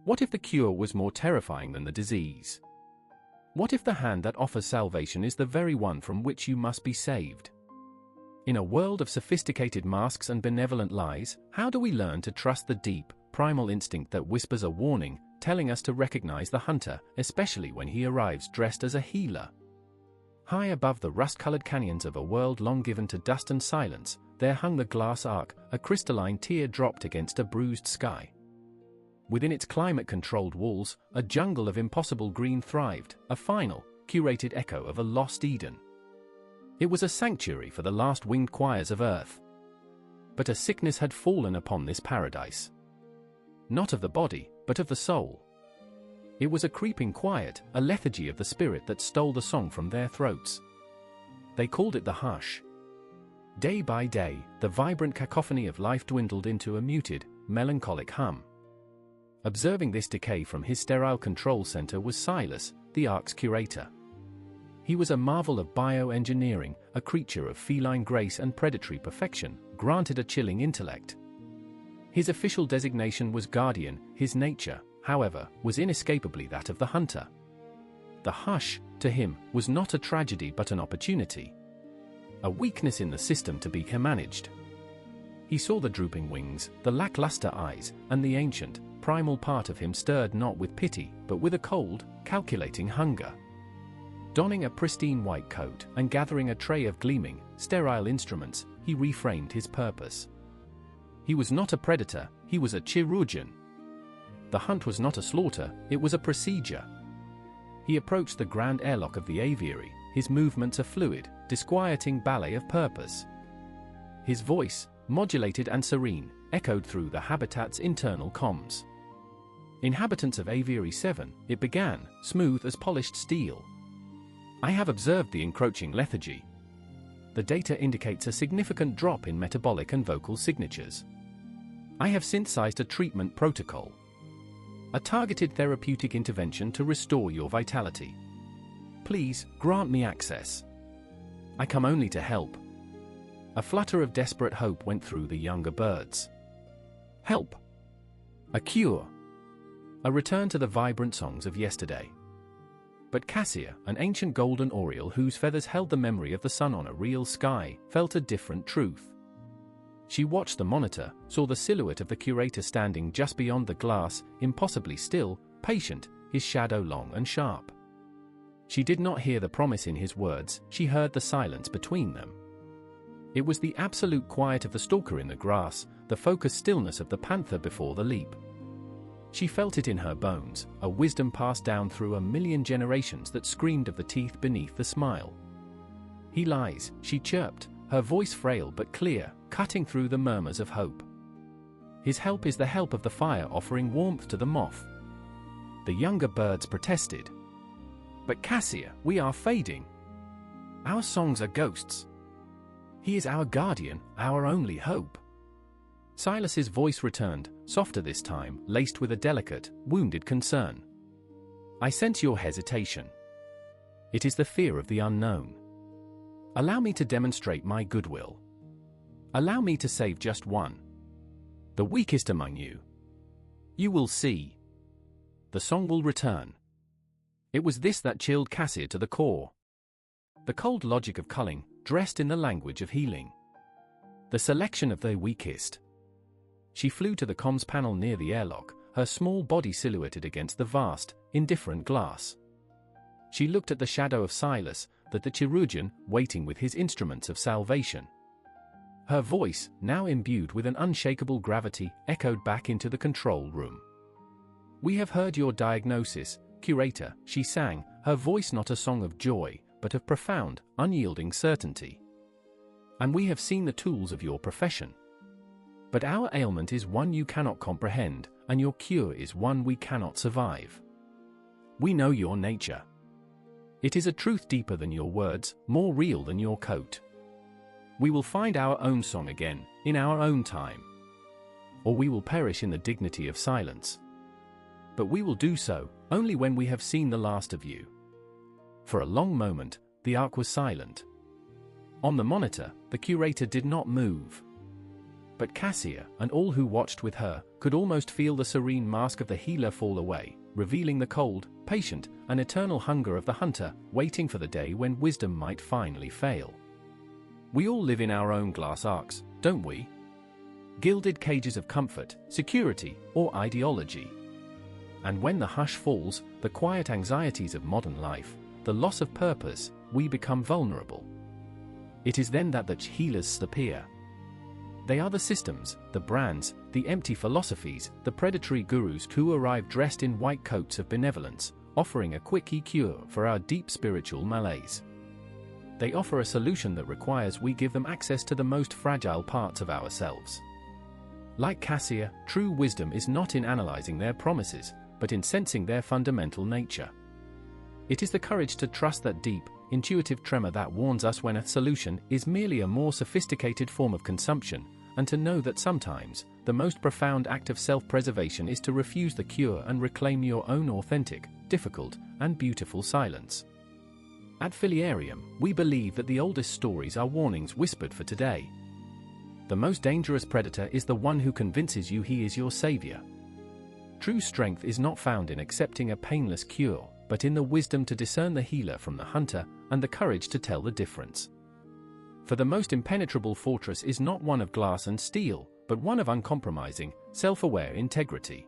What if the cure was more terrifying than the disease? What if the hand that offers salvation is the very one from which you must be saved? In a world of sophisticated masks and benevolent lies, how do we learn to trust the deep, primal instinct that whispers a warning, telling us to recognize the hunter, especially when he arrives dressed as a healer? High above the rust-colored canyons of a world long given to dust and silence, there hung the Glass Ark, a crystalline tear dropped against a bruised sky. Within its climate-controlled walls, a jungle of impossible green thrived, a final, curated echo of a lost Eden. It was a sanctuary for the last winged choirs of Earth. But a sickness had fallen upon this paradise. Not of the body, but of the soul. It was a creeping quiet, a lethargy of the spirit that stole the song from their throats. They called it the hush. Day by day, the vibrant cacophony of life dwindled into a muted, melancholic hum. Observing this decay from his sterile control center was Silas, the Ark's curator. He was a marvel of bioengineering, a creature of feline grace and predatory perfection, granted a chilling intellect. His official designation was guardian, his nature, however, was inescapably that of the hunter. The hush, to him, was not a tragedy but an opportunity. A weakness in the system to be managed. He saw the drooping wings, the lackluster eyes, and the ancient, primal part of him stirred not with pity, but with a cold, calculating hunger. Donning a pristine white coat and gathering a tray of gleaming, sterile instruments, he reframed his purpose. He was not a predator, he was a chirurgeon. The hunt was not a slaughter, it was a procedure. He approached the grand airlock of the aviary, his movements a fluid, disquieting ballet of purpose. His voice, modulated and serene, echoed through the habitat's internal comms. Inhabitants of Aviary 7, it began, smooth as polished steel. I have observed the encroaching lethargy. The data indicates a significant drop in metabolic and vocal signatures. I have synthesized a treatment protocol. A targeted therapeutic intervention to restore your vitality. Please, grant me access. I come only to help. A flutter of desperate hope went through the younger birds. Help! A cure! A return to the vibrant songs of yesterday. But Cassia, an ancient golden oriole whose feathers held the memory of the sun on a real sky, felt a different truth. She watched the monitor, saw the silhouette of the curator standing just beyond the glass, impossibly still, patient, his shadow long and sharp. She did not hear the promise in his words, she heard the silence between them. It was the absolute quiet of the stalker in the grass, the focused stillness of the panther before the leap. She felt it in her bones, a wisdom passed down through a million generations that screamed of the teeth beneath the smile. He lies, she chirped, her voice frail but clear, cutting through the murmurs of hope. His help is the help of the fire offering warmth to the moth. The younger birds protested. But Cassia, we are fading. Our songs are ghosts. He is our guardian, our only hope. Silas's voice returned, softer this time, laced with a delicate, wounded concern. I sense your hesitation. It is the fear of the unknown. Allow me to demonstrate my goodwill. Allow me to save just one. The weakest among you. You will see. The song will return. It was this that chilled Cassia to the core. The cold logic of culling, dressed in the language of healing. The selection of the weakest. She flew to the comms panel near the airlock, her small body silhouetted against the vast, indifferent glass. She looked at the shadow of Silas, the chirurgeon, waiting with his instruments of salvation. Her voice, now imbued with an unshakable gravity, echoed back into the control room. We have heard your diagnosis, curator, she sang, her voice not a song of joy, but of profound, unyielding certainty. And we have seen the tools of your profession. But our ailment is one you cannot comprehend, and your cure is one we cannot survive. We know your nature. It is a truth deeper than your words, more real than your coat. We will find our own song again, in our own time. Or we will perish in the dignity of silence. But we will do so, only when we have seen the last of you. For a long moment, the Ark was silent. On the monitor, the curator did not move. But Cassia, and all who watched with her, could almost feel the serene mask of the healer fall away, revealing the cold, patient, and eternal hunger of the hunter, waiting for the day when wisdom might finally fail. We all live in our own glass arks, don't we? Gilded cages of comfort, security, or ideology. And when the hush falls, the quiet anxieties of modern life, the loss of purpose, we become vulnerable. It is then that the healers appear. They are the systems, the brands, the empty philosophies, the predatory gurus who arrive dressed in white coats of benevolence, offering a quick cure for our deep spiritual malaise. They offer a solution that requires we give them access to the most fragile parts of ourselves. Like Cassia, true wisdom is not in analyzing their promises, but in sensing their fundamental nature. It is the courage to trust that deep, intuitive tremor that warns us when a solution is merely a more sophisticated form of consumption, and to know that sometimes, the most profound act of self-preservation is to refuse the cure and reclaim your own authentic, difficult, and beautiful silence. At Filiarium, we believe that the oldest stories are warnings whispered for today. The most dangerous predator is the one who convinces you he is your savior. True strength is not found in accepting a painless cure, but in the wisdom to discern the healer from the hunter, and the courage to tell the difference. For the most impenetrable fortress is not one of glass and steel, but one of uncompromising, self-aware integrity.